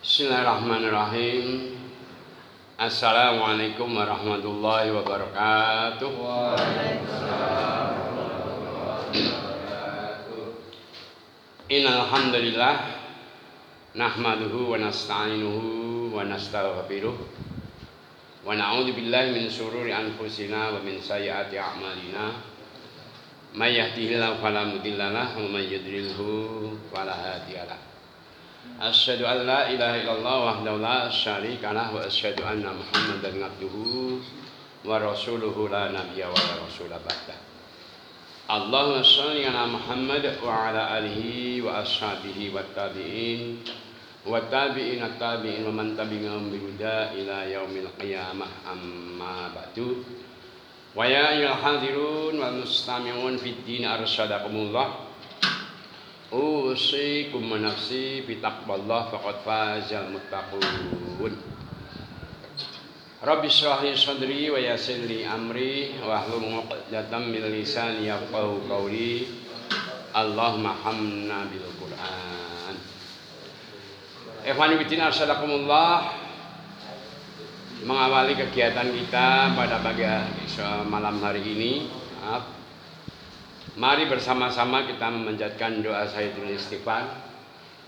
Bismillahirrahmanirrahim. Assalamualaikum warahmatullahi wabarakatuh. Waalaikumsalam warahmatullahi wabarakatuh. Innal hamdalillah nahmaduhu wa nasta'inuhu wa nastaghfiruh wa na'udzu billahi min syururi anfusina wa min sayyiati a'malina. May yahdihillahu fala mudilla lahu wa may yudlilhu fala hadiyalah. Asyhadu an la ilaha illallah wahdahu la syarika lah wa asyhadu anna Muhammadan abduhu wa rasuluhu la nabiyya wa la rasula ba'da. Allahumma shalli ala Muhammad wa ala alihi wa ashabihi wa tabi'in wa tabi'in at-tabi'in wa man tabi'ahum bi huda ila yaumil qiyamah amma ba'du. Wa ya ayyuhal hadirun wal mustami'un fid din arsyadakumullah. Usikum wa nafsi bi taqwallah faqad fazal muttaqun. Rabbi shrah li sadri wa yassir li amri wa hlul 'uqdatam min lisani yafqahu qawli. Allahumma hamna bil Qur'an. Ikhwani fillah arsalakumullah. Mengawali kegiatan kita pada pagi malam hari ini, mari bersama-sama kita memanjatkan doa sayyidul istighfar.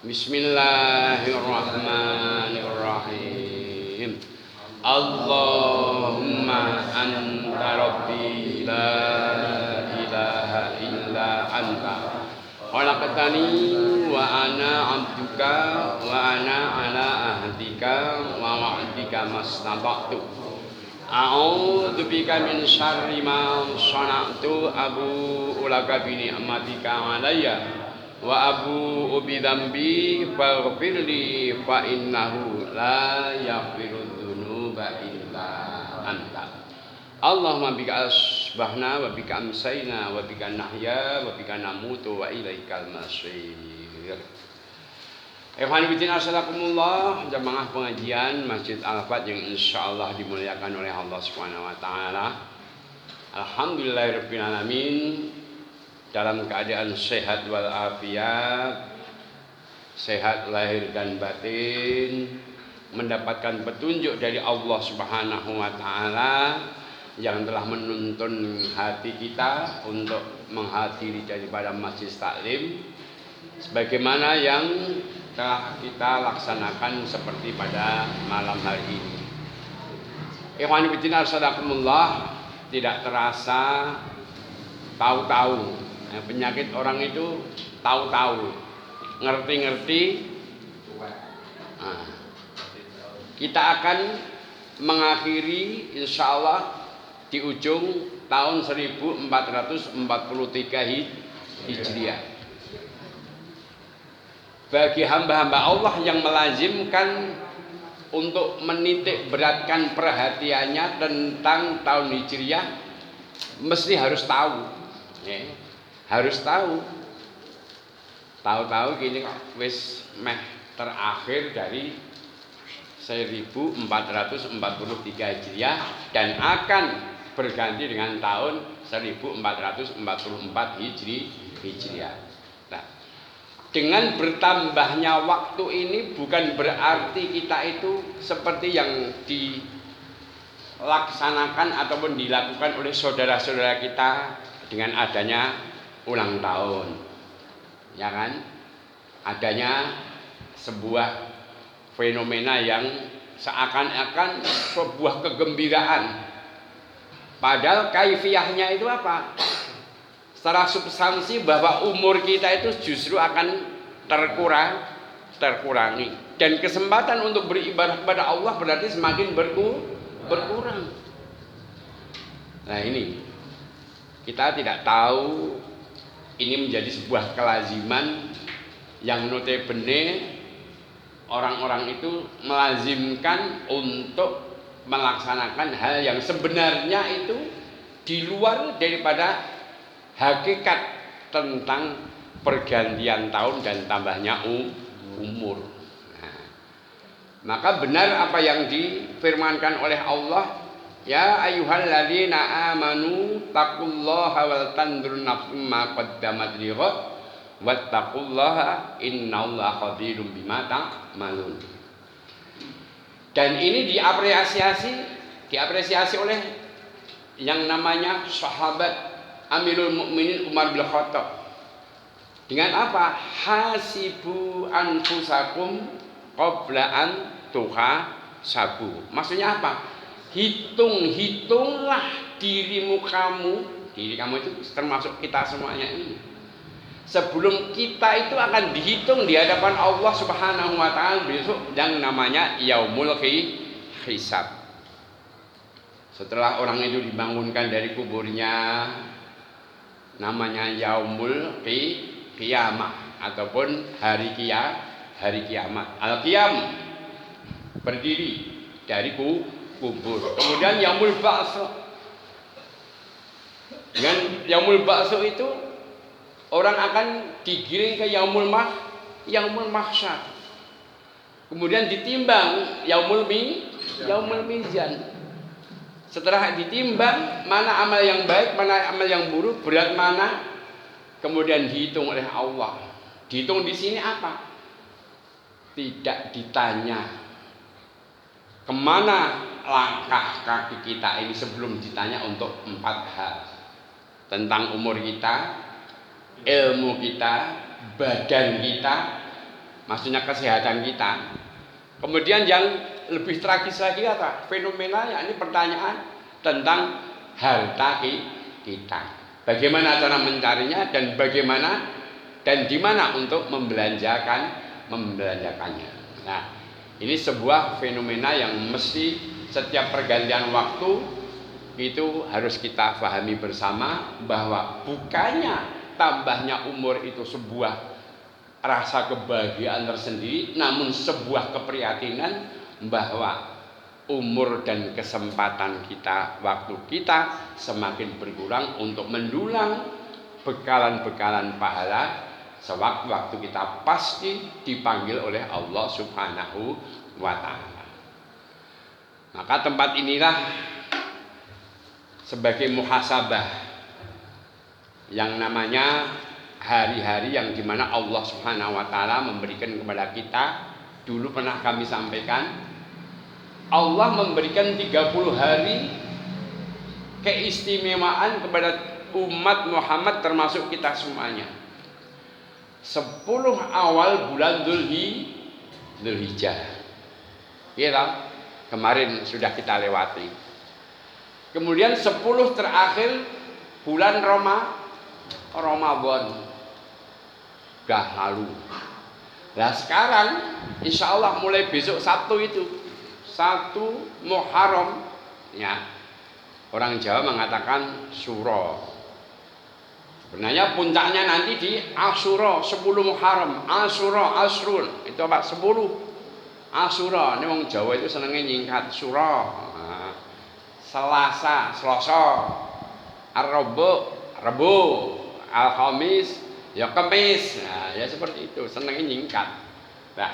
Bismillahirrahmanirrahim. Allahumma anta rabbi la ilaha illa anta khalaqtani wa ana 'abduka wa ana 'ala ahdika wa wa'dika mastata'tu. A'udzu bika min syarri ma shana'tu abu'u laka bi ni'matika 'alayya wa abu'u bi dzambi faghfirli fa innahu la yaghfiru dzunuba illa anta. Allahumma bika asbahna wa bika amsayna wa bika nahya wa bika namutu wa ilaikal masir. Ikhwan fillah asyalakumullah, jamaah pengajian Masjid Al-Fat yang insyaallah dimuliakan oleh Allah Subhanahu wa taala. Alhamdulillahirabbil alamin, dalam keadaan sehat wal afiat, sehat lahir dan batin, mendapatkan petunjuk dari Allah Subhanahu wa taala yang telah menuntun hati kita untuk menghadiri daripada Masjid Taklim sebagaimana yang telah kita laksanakan seperti pada malam hari ini. Ikhwan fillah sadaqallah, tidak terasa tahu-tahu. Penyakit orang itu tahu-tahu, ngerti-ngerti. Kita akan mengakhiri insyaallah di ujung tahun 1443 Hijriah. Bagi hamba-hamba Allah yang melazimkan untuk menitik beratkan perhatiannya tentang tahun Hijriah, mesti harus tahu, ya. Harus tahu. Tahu-tahu gini kok wis meh terakhir dari 1443 Hijriah dan akan berganti dengan tahun 1444 Hijriah. Dengan bertambahnya waktu ini bukan berarti kita itu seperti yang dilaksanakan ataupun dilakukan oleh saudara-saudara kita dengan adanya ulang tahun, ya kan? Adanya sebuah fenomena yang seakan-akan sebuah kegembiraan, padahal kaifiyahnya itu apa? Secara substansi bahwa umur kita itu justru akan terkurangi dan kesempatan untuk beribadah kepada Allah berarti semakin berkurang. Nah ini kita tidak tahu, ini menjadi sebuah kelaziman yang notabene orang-orang itu melazimkan untuk melaksanakan hal yang sebenarnya itu di luar daripada hakikat tentang pergantian tahun dan tambahnya umur. Nah, maka benar apa yang difirmankan oleh Allah, ya ayyuhalladzina amanu taqullaha wal tanzur nafsum ma qaddamat lighad wattaqullaha innallaha khabirum bima ta'malun. Dan ini diapresiasi oleh yang namanya sahabat Amirul Mukminin Umar bin Khattab. Dengan apa? Hasibu anfusakum qabla an tuhasabu. Maksudnya apa? Hitunglah diri kamu itu termasuk kita semuanya ini. Sebelum kita itu akan dihitung di hadapan Allah Subhanahu wa taala besok yang namanya yaumul hisab. Setelah orang itu dibangunkan dari kuburnya, namanya yaumul qiyamah ataupun hari kiamat. Al-qiyam berdiri dari kubur. Kemudian yaumul ba'ts. Dengan yaumul ba'ts itu orang akan digiring ke yaumul mahsyar. Kemudian ditimbang yaumul mizan. Setelah ditimbang mana amal yang baik, mana amal yang buruk, berat mana, kemudian dihitung oleh Allah. Dihitung di sini apa? Tidak ditanya kemana langkah kaki kita ini sebelum ditanya untuk 4 hal. Tentang umur kita, ilmu kita, badan kita, maksudnya kesehatan kita. Kemudian yang lebih tragis lagi apa? Fenomena yakni pertanyaan tentang harta kita. Bagaimana cara mencarinya dan bagaimana dan di mana untuk membelanjakannya. Nah, ini sebuah fenomena yang mesti setiap pergantian waktu itu harus kita pahami bersama bahwa bukannya tambahnya umur itu sebuah rasa kebahagiaan tersendiri, namun sebuah keprihatinan bahwa umur dan kesempatan kita, waktu kita semakin berkurang untuk mendulang bekalan-bekalan pahala sewaktu-waktu kita pasti dipanggil oleh Allah Subhanahu wa ta'ala. Maka tempat inilah sebagai muhasabah yang namanya hari-hari yang dimana Allah Subhanahu wa ta'ala memberikan kepada kita. Dulu pernah kami sampaikan, Allah memberikan 30 hari keistimewaan kepada umat Muhammad termasuk kita semuanya. 10 awal bulan Dzulhijjah. Iya, kemarin sudah kita lewati. Kemudian 10 terakhir bulan Ramadan. Gak lalu. Nah sekarang insya Allah mulai besok Sabtu itu 1 Muharram ya. Orang Jawa mengatakan Suro. Sebenarnya puncaknya nanti di Asyura 10 Muharram. Asyura, Asrun itu apa? 10 Asyura. Ini orang Jawa itu senangnya nyingkat Suro. Nah, Selasa, Rabu, Al-Khamis, ya Kamis. Nah, ya seperti itu, senangnya nyingkat. Nah,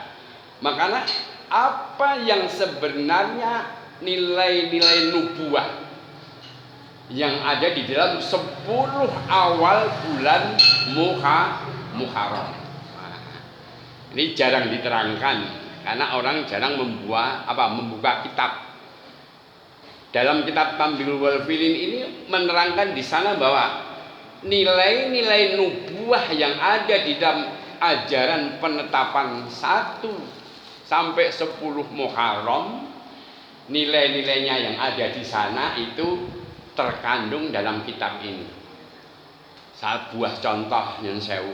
makanya apa yang sebenarnya nilai-nilai nubuah yang ada di dalam 10 awal bulan Muharram. Nah, ini jarang diterangkan karena orang jarang membuka kitab. Dalam kitab Tambiul Walfilin ini menerangkan di sana bahwa nilai-nilai nubuah yang ada di dalam ajaran penetapan 1 sampai 10 Muharram, nilai-nilainya yang ada di sana itu terkandung dalam kitab ini. Sebuah contoh yang sewu.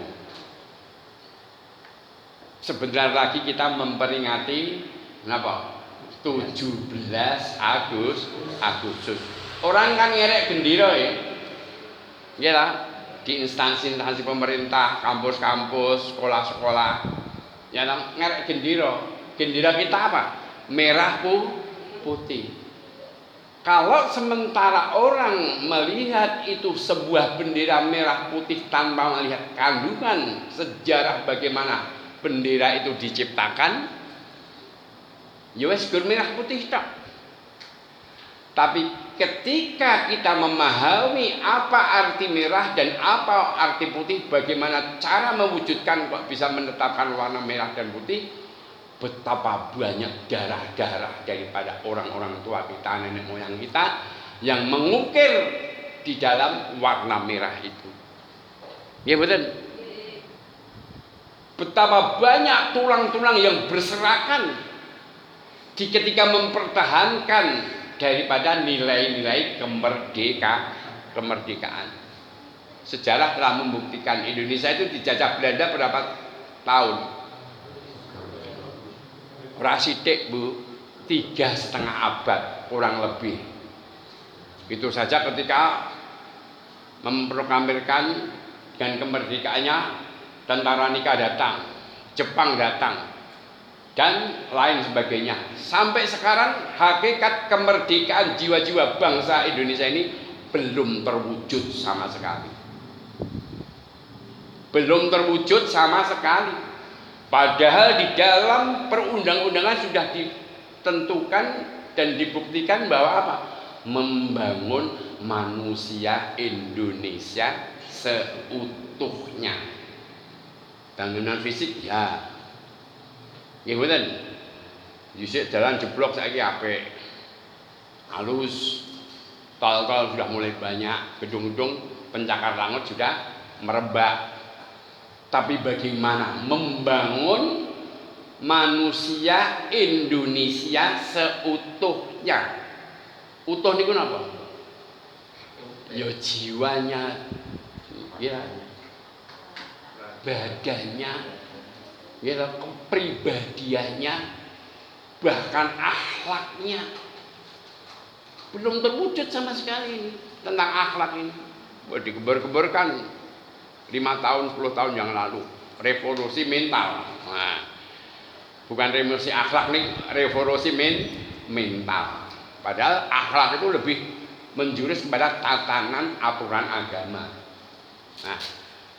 Sebentar lagi kita memperingati 17 Agustus. Orang kan ngerek gendera ya. Iyalah, di instansi-instansi pemerintah, kampus-kampus, sekolah-sekolah. Ya ngerek gendera. Gendera kita apa? Merah putih. Kalau sementara orang melihat itu sebuah bendera merah putih tanpa melihat kandungan sejarah bagaimana bendera itu diciptakan, ya wes merah putih tak. Tapi ketika kita memahami apa arti merah dan apa arti putih, bagaimana cara mewujudkan kok bisa menetapkan warna merah dan putih, betapa banyak darah-darah daripada orang-orang tua kita, nenek moyang kita yang mengukir di dalam warna merah itu. Ya betul. Betapa banyak tulang-tulang yang berserakan di ketika mempertahankan daripada nilai-nilai kemerdekaan. Sejarah telah membuktikan Indonesia itu dijajah Belanda berapa tahun? Prasidik Bu, 3,5 abad kurang lebih. Itu saja ketika memproklamirkan dengan kemerdekaannya, tentara Nika datang, Jepang datang, dan lain sebagainya. Sampai sekarang hakikat kemerdekaan jiwa-jiwa bangsa Indonesia ini belum terwujud sama sekali. Belum terwujud sama sekali. Padahal di dalam perundang-undangan sudah ditentukan dan dibuktikan bahwa apa? Membangun manusia Indonesia seutuhnya. Bangunan fisik ya. Nggih mboten. Dhisik jalan jeblok saiki apik. Halus. Tol-tol sudah mulai banyak, gedung-gedung pencakar langit sudah merebak. Tapi bagaimana membangun manusia Indonesia seutuhnya? Utuh niku napa? Ya jiwanya, ya badannya, ya kepribadiannya, bahkan akhlaknya belum terwujud sama sekali ini. Tentang akhlak ini digembar-gemborkan 5 tahun 10 tahun yang lalu revolusi mental. Nah, bukan revolusi akhlak nih, revolusi mental. Padahal akhlak itu lebih menjurus kepada tatanan aturan agama. Nah,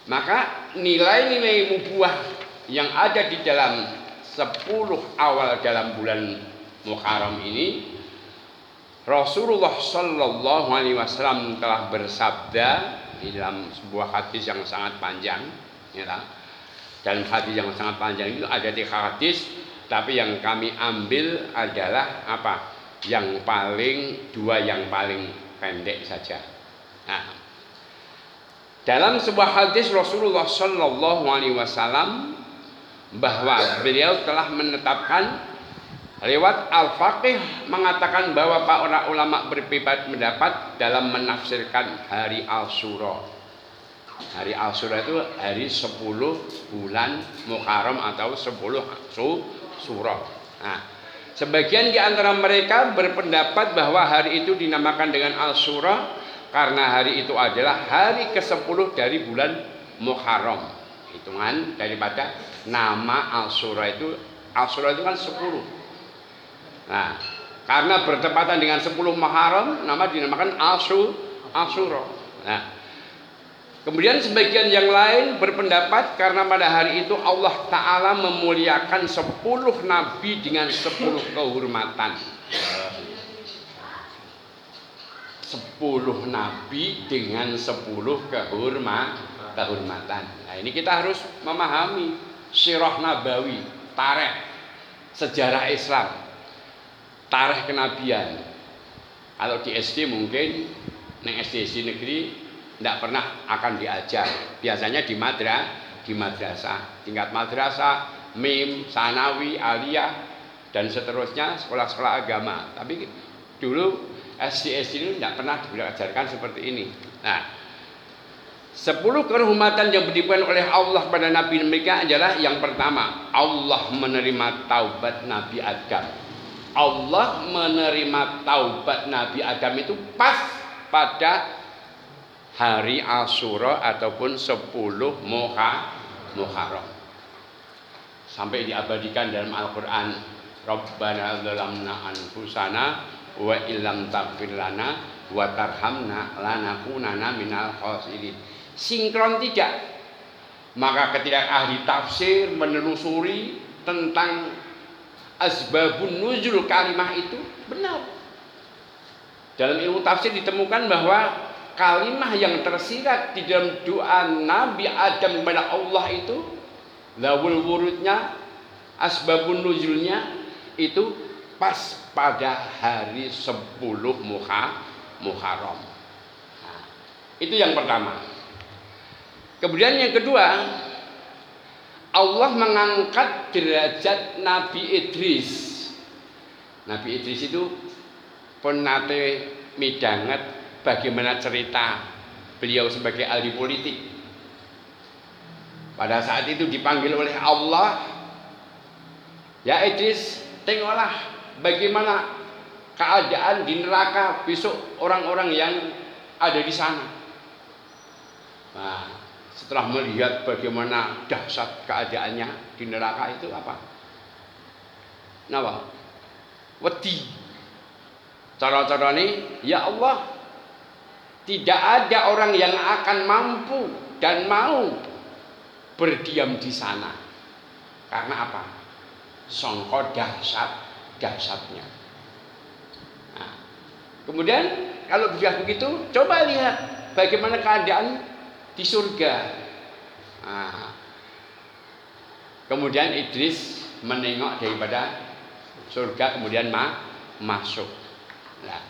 maka nilai-nilai nubuah yang ada di dalam 10 awal dalam bulan Muharram ini, Rasulullah Shallallahu Alaihi Wasallam telah bersabda di dalam sebuah hadis yang sangat panjang, ya. Dan hadis yang sangat panjang itu ada 3 hadis, tapi yang kami ambil adalah apa? Yang paling 2 yang paling pendek saja. Nah, dalam sebuah hadis Rasulullah Shallallahu Alaihi Wasallam bahwa beliau telah menetapkan lewat Al-Faqih mengatakan bahwa para ulama berbeda pendapat dalam menafsirkan hari Asyura. Hari Asyura itu hari 10 bulan Muharram atau 10 Syura. Nah, sebagian di antara mereka berpendapat bahwa hari itu dinamakan dengan Asyura karena hari itu adalah hari ke-10 dari bulan Muharram. Hitungan daripada nama Asyura itu kan 10. Nah, karena bertepatan dengan 10 Muharram, nama dinamakan Asyura. Nah, kemudian sebagian yang lain berpendapat karena pada hari itu Allah Ta'ala memuliakan 10 nabi dengan 10 kehormatan. 10 nabi dengan 10 kehormatan. Nah, ini kita harus memahami sirah nabawi, tarikh sejarah Islam, tarikh kenabian. Kalau di SD mungkin neng SD negeri tidak pernah akan diajar. Biasanya di madrasah, tingkat madrasah, mim, sanawi, aliyah, dan seterusnya sekolah-sekolah agama. Tapi dulu SD ini tidak pernah diajarkan seperti ini. Nah, 10 kehormatan yang diberikan oleh Allah pada Nabi mereka adalah yang pertama, Allah menerima taubat Nabi Adam. Allah menerima taubat Nabi Adam itu pas pada hari Asyura ataupun 10 Muharram. Sampai diabadikan dalam Al-Quran, Rabbana zalamna anfusana wa illam taghfir lana wa tarhamna lanakunanna minal khasirin. Sinkron tidak. Maka ketika ahli tafsir menelusuri tentang asbabun nuzul kalimah itu benar. Dalam ilmu tafsir ditemukan bahwa kalimah yang tersirat di dalam doa Nabi Adam kepada Allah itu, lawul wurudnya, asbabun nuzulnya itu pas pada hari 10 Muharram. Nah, itu yang pertama. Kemudian yang kedua, Allah mengangkat derajat Nabi Idris. Nabi Idris itu pun nate midanget bagaimana cerita beliau sebagai ahli politik. Pada saat itu dipanggil oleh Allah, ya Idris, tengoklah bagaimana keadaan di neraka besok orang-orang yang ada di sana. Nah, setelah melihat bagaimana dahsyat keadaannya di neraka itu apa? Napa? Wedi. Cara-cara ini, ya Allah, tidak ada orang yang akan mampu dan mau berdiam di sana. Karena apa? Songko dahsyatnya. Nah, kemudian kalau sudah begitu, coba lihat bagaimana keadaan di surga. Nah, kemudian Idris menengok daripada surga, kemudian masuk. Nah,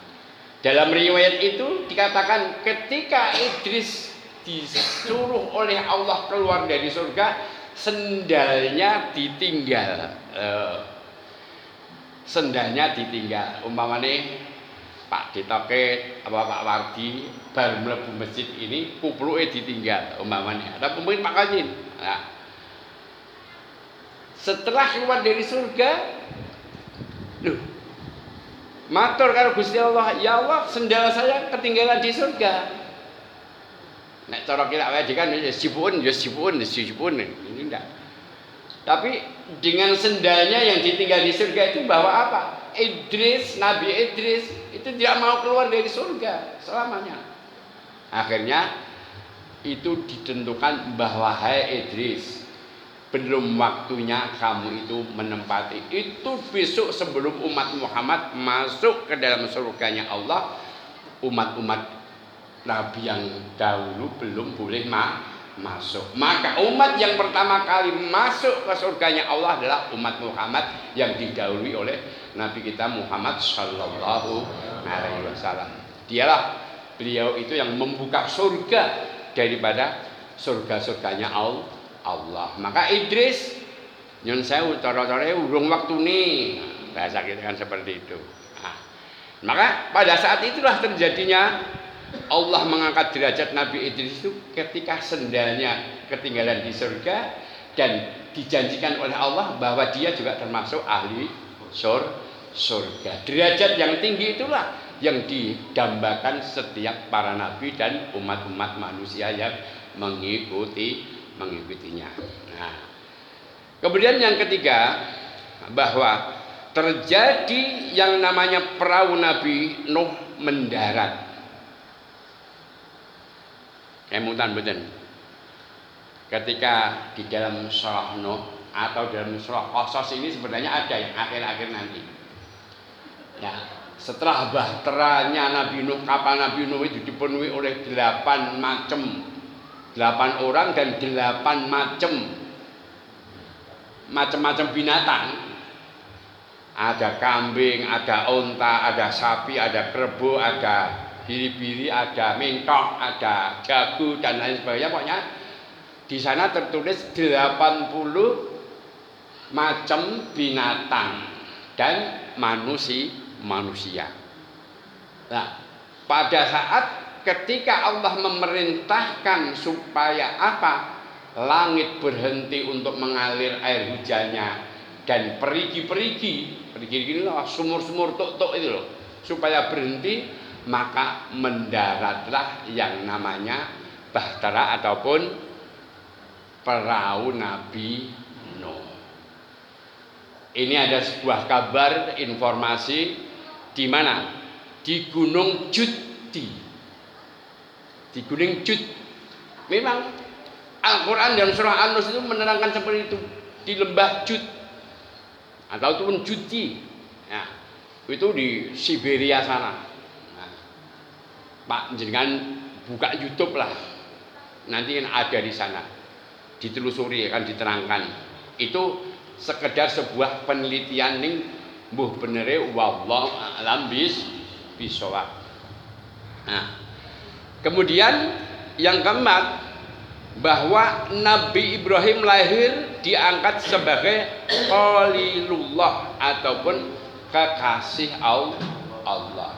dalam riwayat itu dikatakan ketika Idris disuruh oleh Allah keluar dari surga, sendalnya ditinggal. Sendalnya ditinggal. Umpamane Pak Ditoke apa Pak Wardi bar mlebu masjid ini kupluke ditinggal umpamane. Ada mungkin Pak Kajin. Nah, setelah keluar dari surga, loh, matur karo Gusti Allah, ya Allah, sendal saya ketinggalan di surga. Nek cara kira wae kan ya sipun. Ini enggak. Tapi dengan sendalnya yang ditinggal di surga itu bawa apa? Idris, Nabi Idris itu tidak mau keluar dari surga selamanya. Akhirnya itu ditentukan bahwa hai Idris, belum waktunya kamu itu menempati itu. Besok sebelum umat Muhammad masuk ke dalam surganya Allah, umat-umat Nabi yang dahulu belum boleh masuk. Maka umat yang pertama kali masuk ke surganya Allah adalah umat Muhammad yang didahului oleh Nabi kita Muhammad Sallallahu Alaihi Wasallam. Dialah beliau itu yang membuka surga daripada surga-surganya Allah. Maka Idris nyun sewu cara-carane urung waktune. Bahasa kita kan seperti itu. Nah, maka pada saat itulah terjadinya Allah mengangkat derajat Nabi Idris itu ketika sendalnya ketinggalan di surga dan dijanjikan oleh Allah bahwa dia juga termasuk ahli surga. Derajat yang tinggi itulah yang didambakan setiap para nabi dan umat-umat manusia yang mengikutinya. Nah, kemudian yang ketiga, bahwa terjadi yang namanya perahu Nabi Nuh mendarat. Kemudian ketika di dalam surah Nuh atau dalam surah Qasas ini sebenarnya ada yang akhir-akhir nanti. Ya, setelah bahteranya Nabi Nuh, kapal Nabi Nuh itu dipenuhi oleh 8 orang dan 8 macam binatang. Ada kambing, ada onta, ada sapi, ada kerbau, ada biri-biri, ada mentok, ada jagu dan lain sebagainya. Pokoknya di sana tertulis 80 macam binatang dan manusia. Nah, pada saat ketika Allah memerintahkan supaya apa? Langit berhenti untuk mengalir air hujannya dan perigi-perigi sumur-sumur tuk-tuk itu loh, supaya berhenti, maka mendaratlah yang namanya bahtera ataupun perahu Nabi Nuh. Ini ada sebuah kabar informasi di mana? Di Gunung Judi. Di Gunung Jud. Memang Al-Quran dan surah An-Nur itu menerangkan seperti itu. Di lembah Jud ataupun Judi. Nah, itu di Siberia sana. Nah, Pak jenengan buka YouTube lah, nanti kan ada di sana, ditelusuri akan diterangkan. Itu sekedar sebuah penelitian ning mbuh benere wallahu a'lam bisawab. Nah, kemudian yang keempat, bahwa Nabi Ibrahim lahir diangkat sebagai Khalilullah ataupun kekasih Allah.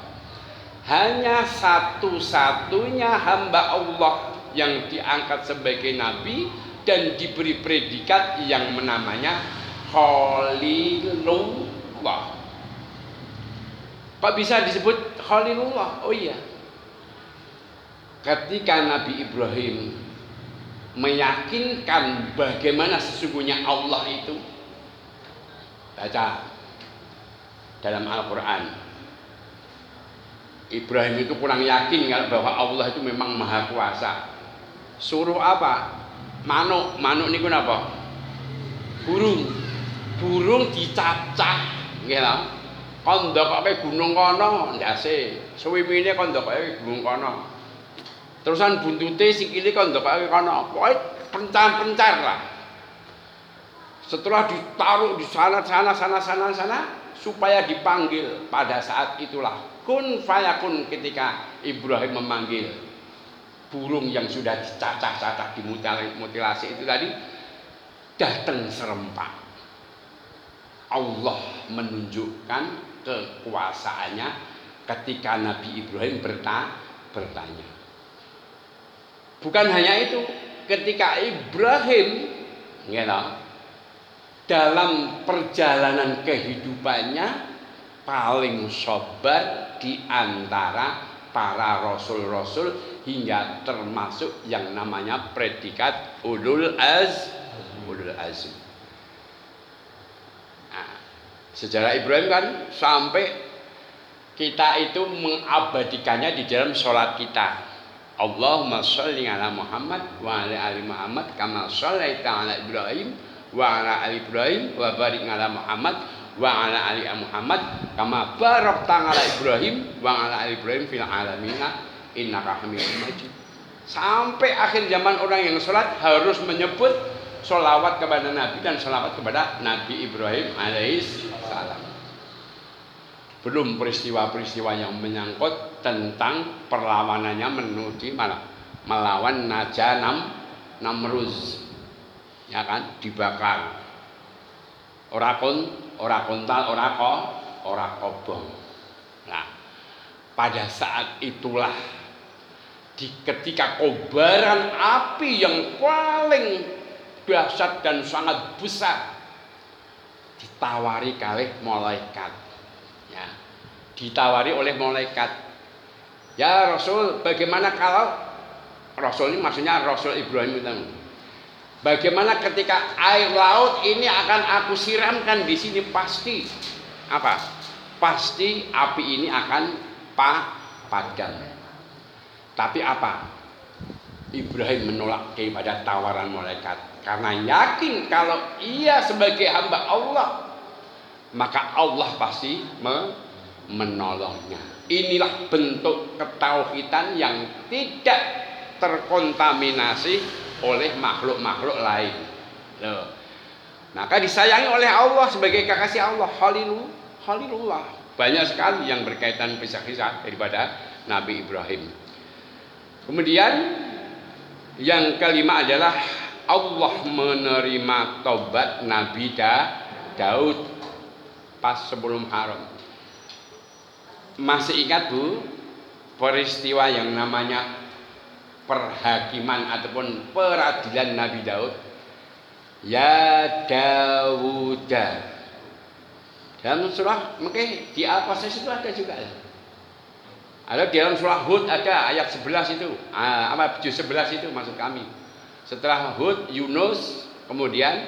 Hanya satu-satunya hamba Allah yang diangkat sebagai nabi dan diberi predikat yang menamanya Khalilullah. Kok bisa disebut Khalilullah? Oh iya, ketika Nabi Ibrahim meyakinkan bagaimana sesungguhnya Allah itu, baca dalam Al-Quran, Ibrahim itu kurang yakin bahwa Allah itu memang maha kuasa. Suruh apa? Manuk niku napa? Burung dicacah, nggih lho. Kon ndokoke gunung kono ndase, suwimine kon ndokoke gunung kono. Terusan buntute sikile kon ndokoke kono. Pokoke pencar-pencar lah. Setelah ditaruh di sana supaya dipanggil, pada saat itulah kun fayakun, ketika Ibrahim memanggil burung yang sudah dicacah-cacah, dimutilasi itu tadi, datang serempak. Allah menunjukkan kekuasaannya ketika Nabi Ibrahim bertanya. Bukan hanya itu, ketika Ibrahim dalam perjalanan kehidupannya paling sabar di antara para rasul-rasul, hingga termasuk yang namanya predikat ulul azm. Nah, sejarah Ibrahim kan sampai kita itu mengabadikannya di dalam sholat kita. Allahumma sholli ala Muhammad wa ala ali Muhammad kama shallaita ala Ibrahim wa ala ali Ibrahim wa barik ala Muhammad wa ala ali Muhammad kama barakta ala Ibrahim wa ala ali Ibrahim fil alamin innaka Hamidum Majid. Sampai akhir zaman orang yang sholat harus menyebut sholawat kepada Nabi dan sholawat kepada Nabi Ibrahim alaihissalam. Belum peristiwa-peristiwa yang menyangkut tentang perlawanannya menuju melawan Naja Namruz, ya kan, dibakar. Ora kontal, ora kobong. Nah, pada saat itulah ketika kobaran api yang paling dahsyat dan sangat besar ditawari kalih malaikat. Ya, ditawari oleh malaikat. Ya Rasul, bagaimana kalau Rasul ini maksudnya Rasul Ibrahim itu, bagaimana ketika air laut ini akan aku siramkan di sini, pasti apa? Pasti api ini akan padam. Tapi apa? Ibrahim menolak kepada tawaran malaikat karena yakin kalau ia sebagai hamba Allah, maka Allah pasti menolongnya. Inilah bentuk ketauhidan yang tidak terkontaminasi oleh makhluk-makhluk lain. Loh. Maka disayangi oleh Allah sebagai kekasih Allah, Khalilullah. Banyak sekali yang berkaitan kisah-kisah daripada Nabi Ibrahim. Kemudian yang kelima adalah Allah menerima taubat Nabi Daud pas sebelum haram. Masih ingat Bu peristiwa yang namanya perhakiman ataupun peradilan Nabi Daud? Ya Dawuda. Dalam surah mungkin di Al-Qasas itu ada juga. Ada di dalam surah Hud ada ayat 11 itu. Apa 11 itu maksud kami. Setelah Hud, Yunus, kemudian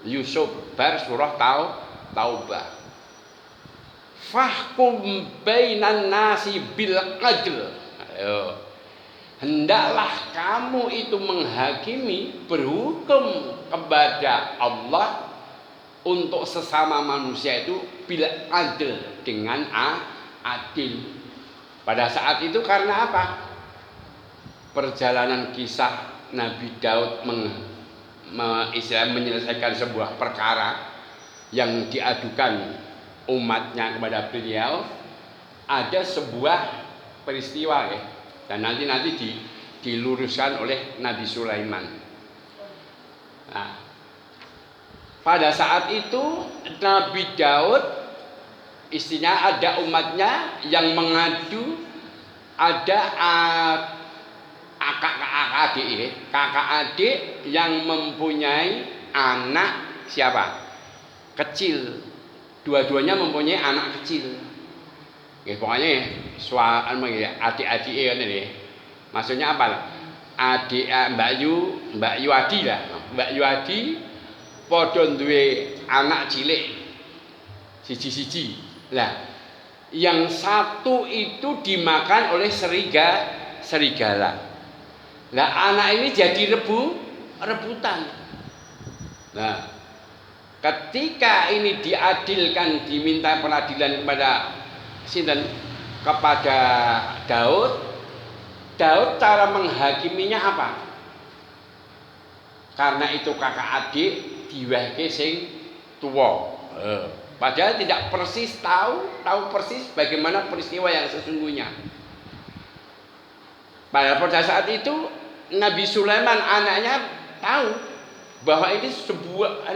Yusuf, bar surah Taubah. Fahkum bainan nasi bil adl. Hendaklah kamu itu menghakimi, berhukum kepada Allah untuk sesama manusia itu bil adl, dengan adil. Pada saat itu karena apa? Perjalanan kisah Nabi Daud menyelesaikan sebuah perkara yang diadukan umatnya kepada beliau, ada sebuah peristiwa ya, dan nanti diluruskan oleh Nabi Sulaiman. Nah, pada saat itu Nabi Daud istinya ada umatnya yang mengadu, ada kakak adik yang mempunyai anak siapa? Kecil. Dua-duanya mempunyai anak kecil. Ya, pokoknya adik-adik ini. Maksudnya apa? Adik Mbak Yuadi lah. Mbak Yuadi padha duwe anak cilik siji-siji. Lah, yang satu itu dimakan oleh serigala. Lah, anak ini jadi rebutan. Nah, ketika ini diadilkan, diminta peradilan kepada Daud cara menghakiminya apa? Karena itu kakak adik diwehke sing tuwa. Padahal tidak persis tahu persis bagaimana peristiwa yang sesungguhnya. Pada saat itu Nabi Sulaiman anaknya tahu bahwa ini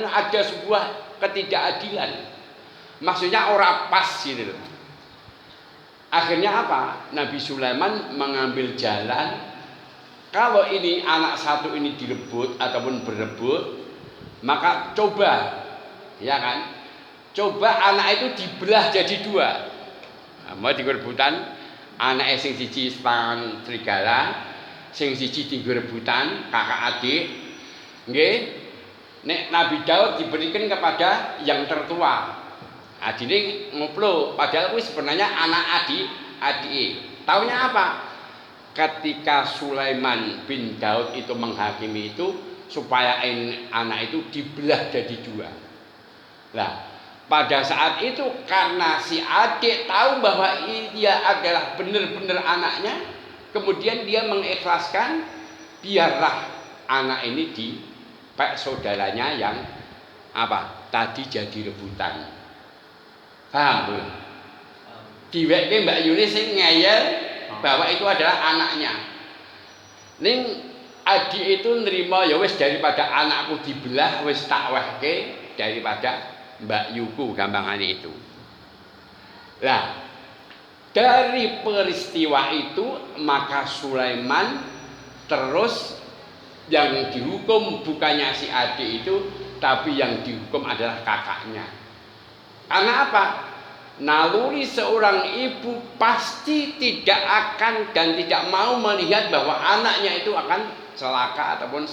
ada sebuah ketidakadilan. Maksudnya orang pas gitu. Akhirnya apa? Nabi Sulaiman mengambil jalan, kalau ini anak satu ini direbut ataupun berebut, maka coba, ya kan? Coba anak itu dibelah jadi dua. Nah, mau direbutan, anak sing siji sepangan serigala, sing siji direbutan kakak adik. Nggih. Nek Nabi Daud diberikan kepada yang tertua. Adine ngoplo, padahal kuwi sebenarnya anak adik. Taunya apa? Ketika Sulaiman bin Daud itu menghakimi itu supaya anak itu dibelah jadi dua. Nah, pada saat itu karena si adik tahu bahwa dia adalah benar-benar anaknya, kemudian dia mengikhlaskan biarlah anak ini dipek saudaranya yang apa? Tadi jadi rebutan. Paham belum? Diweke Mbak Yuni sing ngeyel bahwa itu adalah anaknya. Ning adik itu nerima ya wis daripada anakku dibelah wis tak wehke daripada Mbak Yuku gampangane itu. Lah, dari peristiwa itu maka Sulaiman terus yang dihukum bukannya si adik itu, tapi yang dihukum adalah kakaknya. Karena apa? Naluri seorang ibu pasti tidak akan dan tidak mau melihat bahwa anaknya itu akan celaka ataupun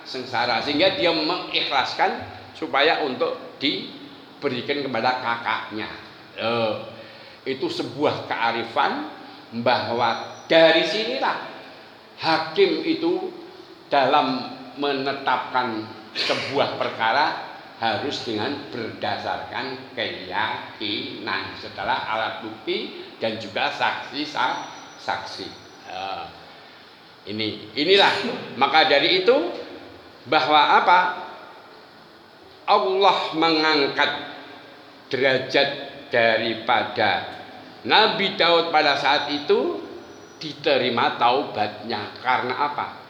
sengsara, sehingga dia mengikhlaskan supaya untuk diberikan kepada kakaknya. Itu sebuah kearifan bahwa dari sinilah hakim itu dalam menetapkan sebuah perkara harus dengan berdasarkan keyakinan setelah alat bukti dan juga saksi. Inilah maka dari itu bahwa apa? Allah mengangkat derajat daripada Nabi Daud pada saat itu, diterima taubatnya karena apa?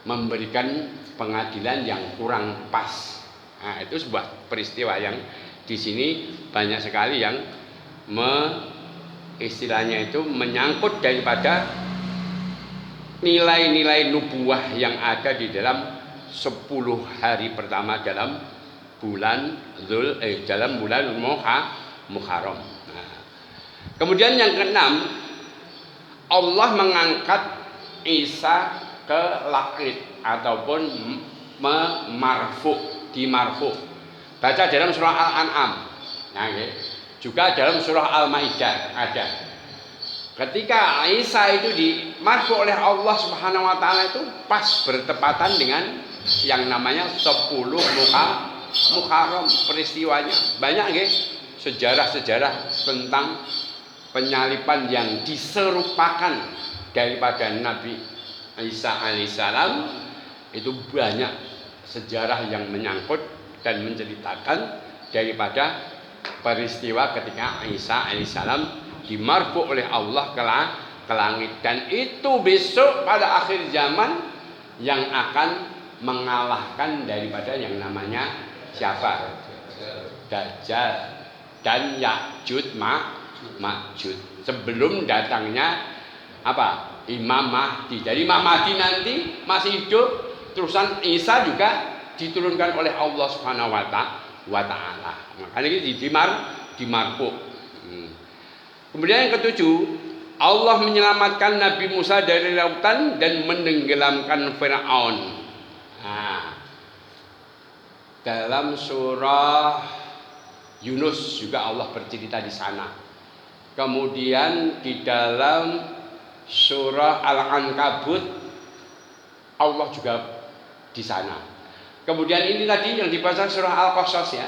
Memberikan pengadilan yang kurang pas. Nah, itu sebuah peristiwa yang di sini banyak sekali yang istilahnya itu menyangkut daripada nilai-nilai nubuwah yang ada di dalam 10 hari pertama dalam bulan Muharram. Nah, kemudian yang keenam, Allah mengangkat Isa ke langit ataupun dimarfu. Baca dalam surah Al-An'am. Nah, juga dalam surah Al-Maidah ada. Ketika Isa itu dimarfu oleh Allah Subhanahu wa taala itu pas bertepatan dengan yang namanya 10 Muharram peristiwanya. Banyak nggih sejarah-sejarah tentang penyaliban yang diserupakan daripada Nabi Isa alaihissalam itu banyak sejarah yang menyangkut dan menceritakan daripada peristiwa ketika Isa alaihissalam dimarfu oleh Allah ke langit, dan itu besok pada akhir zaman yang akan mengalahkan daripada yang namanya siapa? Dajjal dan Ya'juj Ma'juj sebelum datangnya apa? Imam Mahdi. Jadi Imam Mahdi nanti masih hidup, terusan Isa juga diturunkan oleh Allah Subhanahu wa Ta'ala. Makanya ini dimarfu. Kemudian yang ketujuh, Allah menyelamatkan Nabi Musa dari lautan dan menenggelamkan Firaun. Nah, dalam surah Yunus juga Allah bercerita di sana. Kemudian di dalam surah Al-Ankabut Allah juga di sana. Kemudian ini tadi yang dibaca surah Al-Qasas ya.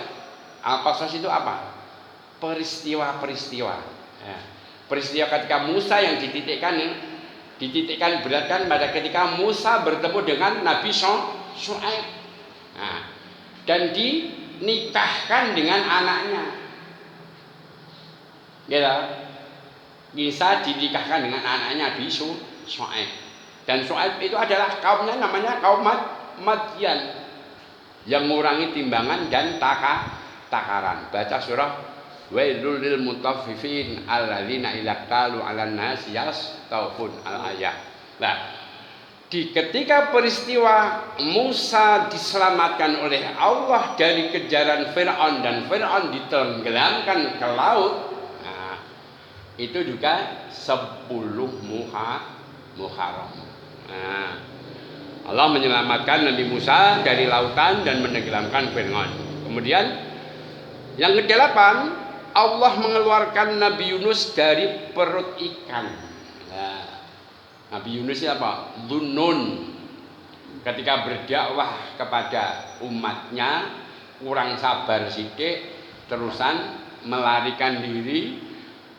Al-Qasas itu apa? Peristiwa-peristiwa. Ya. Peristiwa ketika Musa yang dititikkan beratkan pada ketika Musa bertemu dengan Nabi Syuaib. Nah, dan dinikahkan dengan anaknya. Ya. Isa dinikahkan dengan anaknya Nabi Syuaib. Dan Syuaib itu adalah kaumnya namanya kaum Madyan yang mengurangi timbangan dan takaran. Baca surah Wailul lil mutaffifin alladzina idza qalu 'alan nasi yastawfun al-ayat. Nah, ketika peristiwa Musa diselamatkan oleh Allah dari kejaran Firaun dan Firaun ditenggelamkan ke laut, itu juga 10 Muharram. Nah, Allah menyelamatkan Nabi Musa dari lautan dan menenggelamkan Firaun. Kemudian yang ke-8, Allah mengeluarkan Nabi Yunus dari perut ikan. Nah, Nabi Yunus siapa? Dhunnun. Ketika berdakwah kepada umatnya kurang sabar sidik, terusan melarikan diri,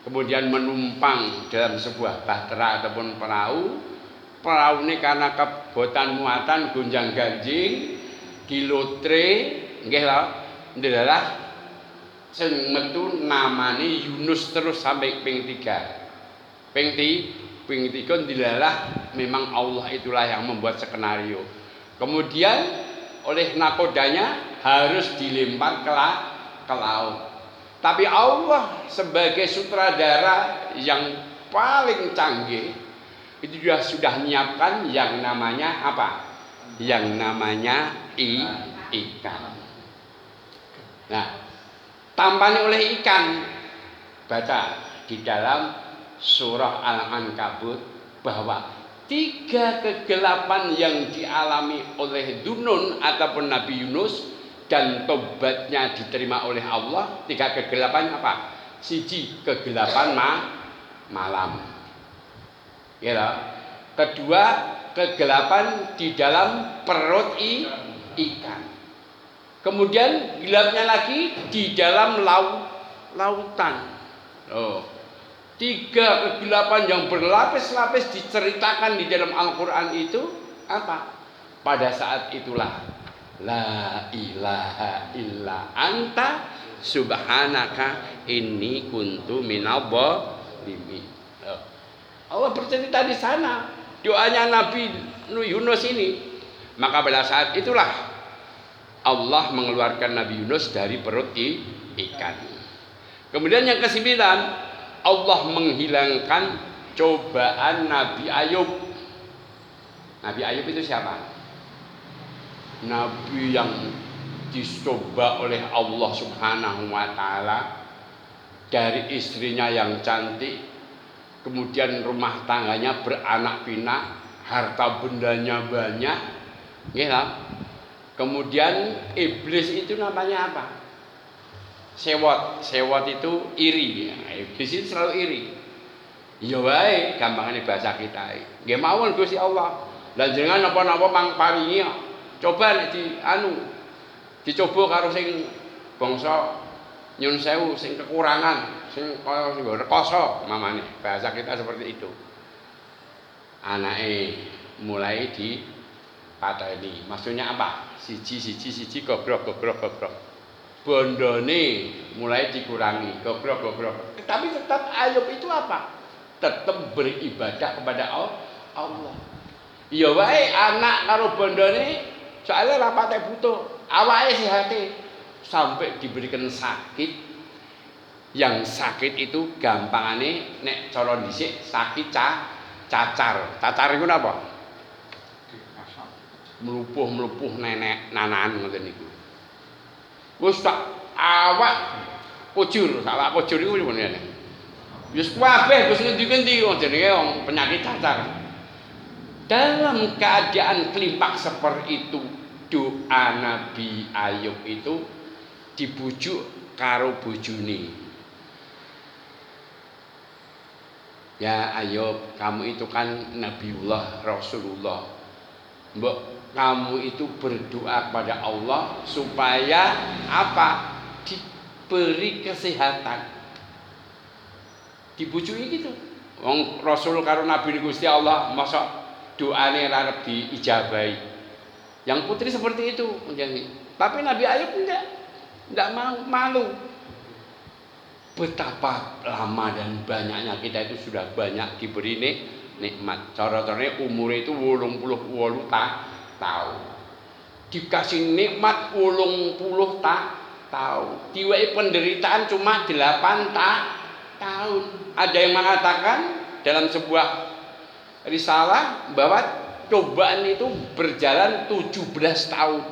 kemudian menumpang dalam sebuah bahtera ataupun perahu ini karena kebotan muatan gonjang ganjing kilotre nggih lho ndalah sing metu namane Yunus terus sampai ping 3 dilalah memang Allah itulah yang membuat skenario. Kemudian oleh nakodanya harus dilempar ke laut. Tapi Allah sebagai sutradara yang paling canggih itu juga sudah menyiapkan yang namanya apa? Yang namanya ikan. Nah, tampani oleh ikan. Baca di dalam surah Al-Ankabut bahwa 3 kegelapan yang dialami oleh Dhunnun ataupun Nabi Yunus dan tobatnya diterima oleh Allah. 3 kegelapan apa? Siji, kegelapan malam. Ya. Kedua, kegelapan di dalam perut ikan. Kemudian gelapnya lagi di dalam lautan. 3 kegelapan yang berlapis-lapis diceritakan di dalam Al-Quran itu apa? Pada saat itulah la ilaha illa anta subhanaka inni kuntu minadh dhalimin. Allah bercerita di sana doanya Nabi Yunus ini. Maka pada saat itulah Allah mengeluarkan Nabi Yunus dari perut ikan. Kemudian yang ke-9, Allah menghilangkan cobaan Nabi Ayub. Nabi Ayub itu siapa? Nabi yang dicoba oleh Allah Subhanahu wa Ta'ala, dari istrinya yang cantik, kemudian rumah tangganya beranak pinak, harta bendanya banyak, ya. Kemudian iblis itu namanya apa? Sewot itu iri. Iblis itu selalu iri. Ya wae, gampangane bahasa kita. Nggih mawon Gusti Allah. Lah jenengan napa-napa paringi. Coba dicoba karo sing bangsa nyun sewu sing kekurangan, sing kaya sing rekoso mamane. Bahasa kita seperti itu. Anake mulai di pateni. Maksudnya apa? Siji gobrok. Bondone mulai dikurangi, gobrok. Tapi tetap Ayub itu apa? Tetap beribadah kepada Allah. Ya wae anak karo bondone soalnya rapate butuh, awake sehate sampai diberikan sakit. Yang sakit itu gampangane nek cara dhisik sakit cacar. Cacar iku napa? Mlupuh nenek nanan ngoten niku. Wis tak awak kujur iku ngene. Wis kabeh wis ngendi-endi jenenge wong penyakit cacar. Dalam keadaan kelimpak seperti itu, doa Nabi Ayub itu dibujuk karo bojone. Ya Ayub, kamu itu kan Nabiullah, Rasulullah. Mbok kamu itu berdoa kepada Allah supaya apa? Diberi kesehatan. Dibujuki gitu. Wong Rasul karo Nabi Gusti Allah masa doane arep diijabahi. Yang putri seperti itu menjadi. Tapi Nabi Ayub enggak mau, malu. Betapa lama dan banyaknya kita itu sudah banyak diberi nikmat. Cara-caranya umur itu 88 tahun. Dikasih nikmat 80 tahun. Diwai penderitaan cuma 8 tahun. Ada yang mengatakan dalam sebuah risalah bahwa cobaan itu berjalan 17 tahun.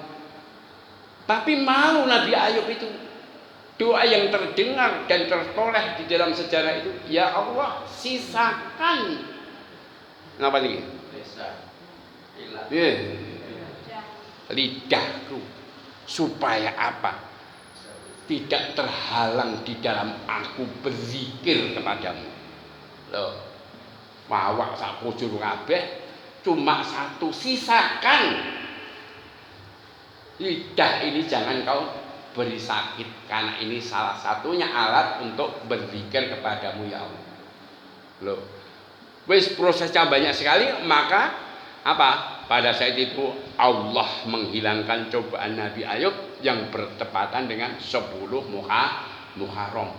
Tapi malu Nabi Ayub itu. Doa yang terdengar dan tertoleh di dalam sejarah itu, ya Allah sisakan. Kenapa lagi? Lidahku supaya apa? Tidak terhalang di dalam aku berzikir kepadamu. Loh, mawak sak kujur kabeh cuma satu, sisakan. Lidah ini jangan kau beri sakit, karena ini salah satunya alat untuk berzikir kepadamu ya Allah. Loh, wis prosesnya banyak sekali, maka apa? Pada saat itu Allah menghilangkan cobaan Nabi Ayub yang bertepatan dengan 10 Muharram.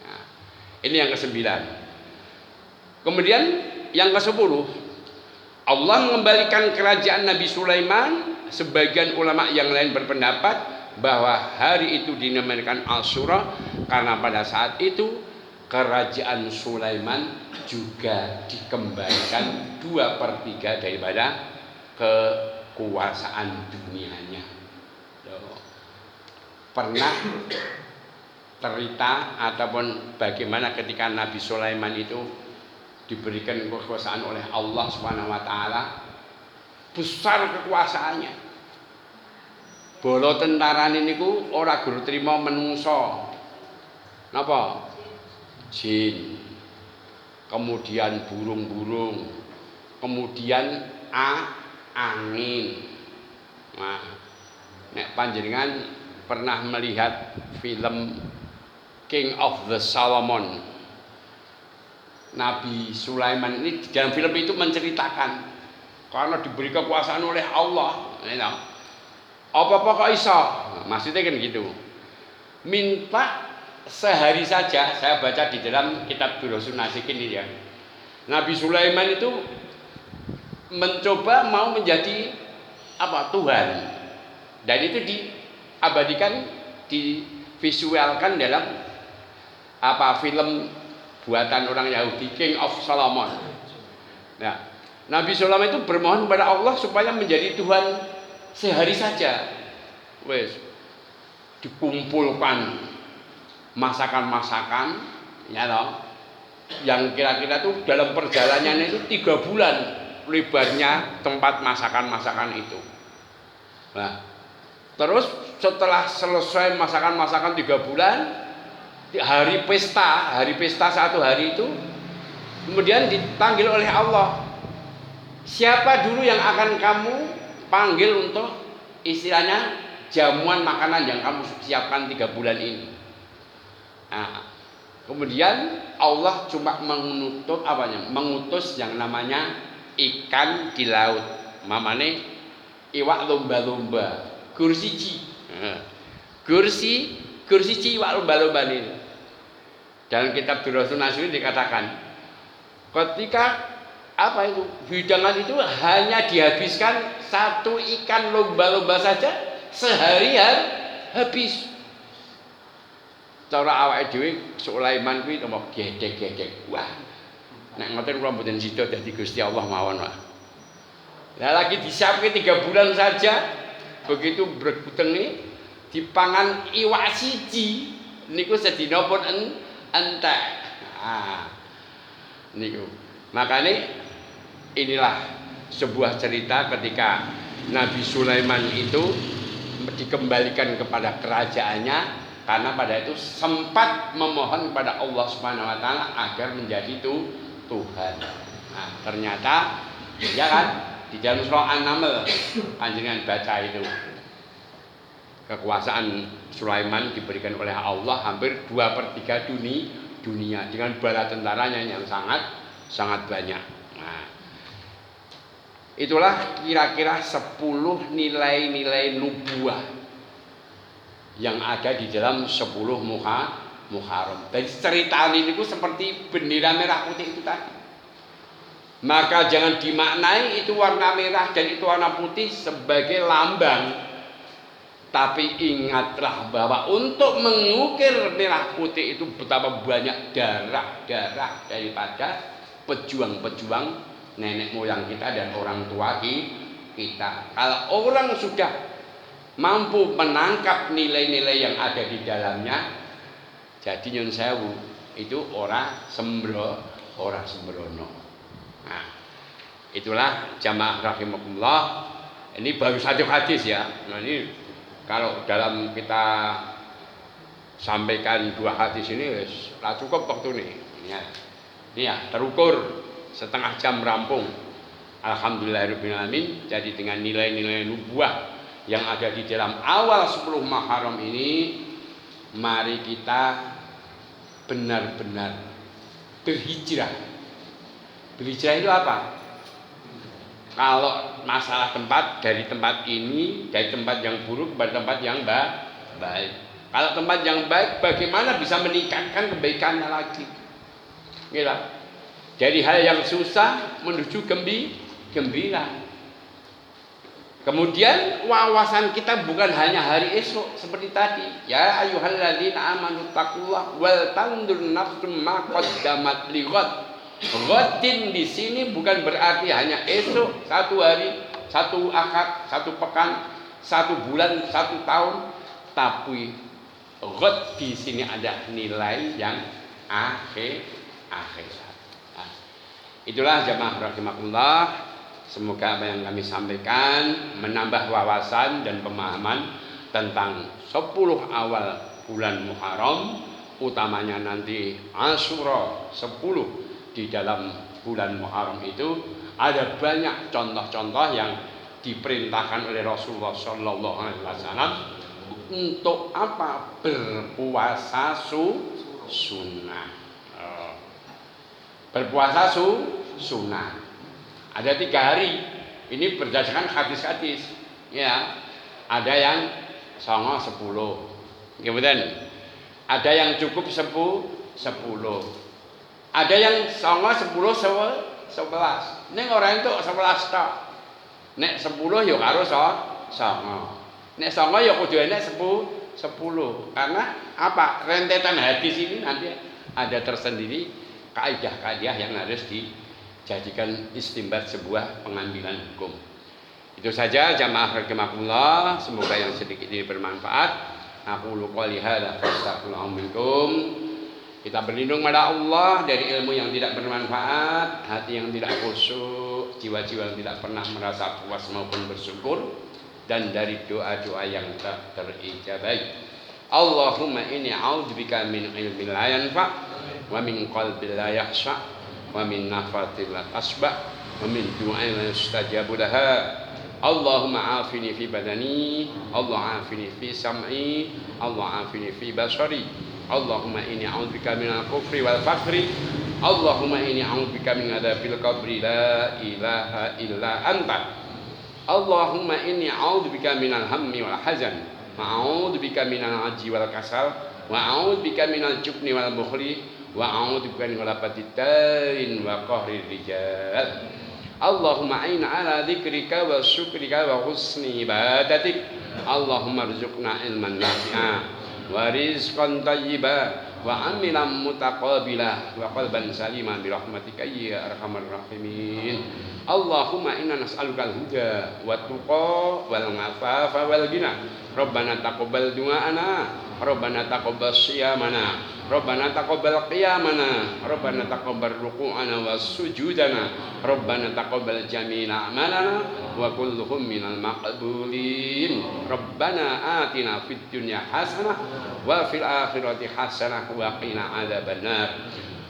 Nah, ini yang ke-9. Kemudian yang ke-10, Allah mengembalikan kerajaan Nabi Sulaiman. Sebagian ulama yang lain berpendapat bahwa hari itu dinamakan Asyura karena pada saat itu kerajaan Sulaiman juga dikembalikan 2/3 daripada kekuasaan dunianya. Pernah cerita ataupun bagaimana ketika Nabi Sulaiman itu diberikan kekuasaan oleh Allah Subhanahu wa taala, besar kekuasaannya. Bala tentarane niku ora gur trima menungso. Napa? Jin. Kemudian burung-burung. Kemudian angin. Nah, nek panjenengan pernah melihat film King of the Solomon, Nabi Sulaiman ini dalam film itu menceritakan karena diberi kekuasaan oleh Allah, apa-apa kok iso, maksudnya kan gitu. Minta sehari saja, saya baca di dalam kitab Durosun Nasikin ini ya. Nabi Sulaiman itu mencoba mau menjadi apa? Tuhan. Dan itu diabadikan, divisualkan dalam apa? Film buatan orang Yahudi, King of Solomon. Nah, Nabi Sulaiman itu bermohon kepada Allah supaya menjadi Tuhan sehari saja. Wes dikumpulkan masakan-masakan ya toh, yang kira-kira tuh dalam perjalanannya itu 3 bulan lebarnya tempat masakan-masakan itu. Nah, terus setelah selesai masakan-masakan 3 bulan, hari pesta 1 hari itu kemudian dipanggil oleh Allah, siapa dulu yang akan kamu panggil untuk istilahnya jamuan makanan yang kamu siapkan 3 bulan ini. Nah, kemudian Allah cuma mengutus yang namanya ikan di laut. Mamane iwak lomba-lomba, gur siji. Gur siji iwak lomba-lomba ini. Dalam kitab Durasul Nasri dikatakan, ketika hidangan itu hanya dihabiskan satu ikan lomba-lomba saja sehari habis. Cara awake dhewe Sulaiman kuwi tambah gedhe-gedhe. Wah. Nek ngoten kula mboten sida dadi Gusti Allah mawon, Pak. Lah lagi disiapke 3 bulan saja. Begitu bregutenge dipangan iwak siji niku sedina pun entek. Nah, niku. Makane inilah sebuah cerita ketika Nabi Sulaiman itu dikembalikan kepada kerajaannya karena pada itu sempat memohon kepada Allah Subhanahu wa taala agar menjadi Tuhan. Nah, ternyata ya kan di dalam surah An-Naml panjenengan baca itu kekuasaan Sulaiman diberikan oleh Allah hampir 2/3 dunia dengan bala tentaranya yang sangat banyak. Nah, itulah kira-kira 10 nilai-nilai nubuah yang ada di dalam 10 Muharram. Dan cerita ini seperti bendera merah putih itu tadi. Maka jangan dimaknai itu warna merah dan itu warna putih sebagai lambang. Tapi ingatlah bahwa untuk mengukir merah putih itu betapa banyak darah-darah daripada pejuang-pejuang nenek moyang kita dan orang tua kita. Kalau orang sudah mampu menangkap nilai-nilai yang ada di dalamnya, jadi nyun sewu itu ora sembrono. Nah, itulah jamaah rahimakumullah. Ini baru satu hadis ya. Nah, ini kalau dalam kita sampaikan 2 hadis ini lah cukup waktu nih. Ini ya terukur setengah jam rampung. Alhamdulillahirabbil alamin. Jadi dengan nilai-nilai nubuah yang ada di dalam awal 10 Muharram ini, mari kita benar-benar berhijrah. Berhijrah itu apa? Kalau masalah tempat, dari tempat ini, dari tempat yang buruk kepada tempat yang baik. Kalau tempat yang baik, bagaimana bisa meningkatkan kebaikannya lagi? Gila. Jadi hal yang susah menuju gembira. Kemudian wawasan kita bukan hanya hari esok seperti tadi. Ya ayyuhalladzina amanu taqullaha wal tandur nafsum ma qaddamat lighad. Ghadin di sini bukan berarti hanya esok, 1 hari, 1 akad, 1 pekan, 1 bulan, 1 tahun, tapi ghad di sini ada nilai yang akhirat. Nah, itulah jamaah rahimakumullah. Semoga apa yang kami sampaikan menambah wawasan dan pemahaman tentang 10 awal bulan Muharram, utamanya nanti Asyura 10 di dalam bulan Muharram itu ada banyak contoh-contoh yang diperintahkan oleh Rasulullah Shallallahu Alaihi Wasallam untuk apa? Berpuasa sunnah. Berpuasa sunnah. Ada 3 hari. Ini berdasarkan hadis-hadis. Ya, ada yang 10. Kemudian ada yang cukup 10. Ada yang 10, 11. Nek ora entuk 11 tok. Nek 10 ya karo 9. Nek 9 ya kudu enek 10. Karena apa? Rentetan hadis ini nanti ada tersendiri kaidah-kaidah yang harus dijadikan istimbat sebuah pengambilan hukum. Itu saja jamaah rahimakumullah, semoga yang sedikit ini bermanfaat. Aku qouli hadza fastaghfirullaha minkum. Kita berlindung pada Allah dari ilmu yang tidak bermanfaat, hati yang tidak khusyuk, jiwa-jiwa yang tidak pernah merasa puas maupun bersyukur, dan dari doa-doa yang tak terijabai. Allahumma inni a'udzubika min ilmin la yanfa' wa min qalbin la yakhsha' wa min nafatin la tasba' wa min du'ain la yustajabu laha Allahumma afini fi badani, Allah afini fi sam'i, Allah afini fi basari. Allahumma inni a'udzubika minal kufri wal fakri. Allahumma inni a'udzubika min adzabil qabri la ilaha illa anta. Allahumma inni a'udzubika minal hammi wal hazan, wa a'udzubika minal ajzi wal kasal, wa a'udzubika minal jubni wal bukhli, wa a'udzubika min ghalabatid darin wa qahrir rijal. Allahumma a'in ala dzikrika wa syukrika wa husni ibadatik. Allahumma rzuqna ilman nafi'a wa rizqan thayyiba wa amalan mutaqabila wa qalban saliman bi rahmatika ya arhamar rahimin. Allahumma inna nas'aluka al-huda wa tuqa wal afafa wal ghina. Rabbana taqabbal du'ana, Rabbana taqabbal siyamana, Rabbana taqabbal qiyamana, Rabbana taqabbal ruku'ana wa sujudana, Rabbana taqabbal jami'a amalana wa kulluhum minal maqbulin. Rabbana atina fid dunya hasanah wa fil akhirati hasanah wa qina adzabannar.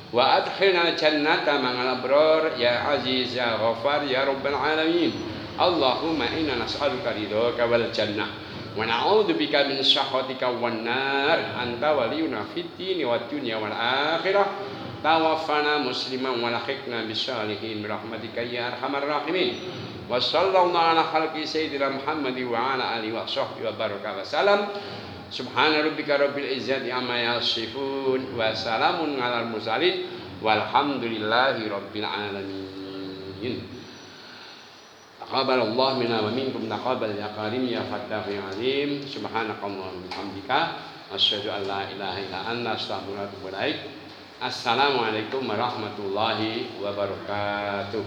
Wa adkhilna jannata ma'al abrar ya aziz ya ghafar ya rabbal alamin. Allahumma inna nas'aluka ridhaka wal jannah wa na'udzubika min sakhatika wan nar. Anta waliyuna fid dini wad dunya wal akhirah. Tawaffana musliman wa lahiqna bisalihin bi rahmatika ya arhamar rahimin. Wa sallallahu ala khalqi sayyidina Muhammad wa ala alihi wa sahbihi wa baraka wa salam. Subhana rabbika rabbil izzati amma yasifun wa salamun alal mursalin walhamdulillahi rabbil alamin. Taqabbalallahu minna wa minkum taqabbal ya karim ya fattah ya alim. Subhanakallahumma wa bihamdika asyhadu an la ilaha illa anta astaghfiruka wa atubu ilaik. Assalamualaikum warahmatullahi wabarakatuh.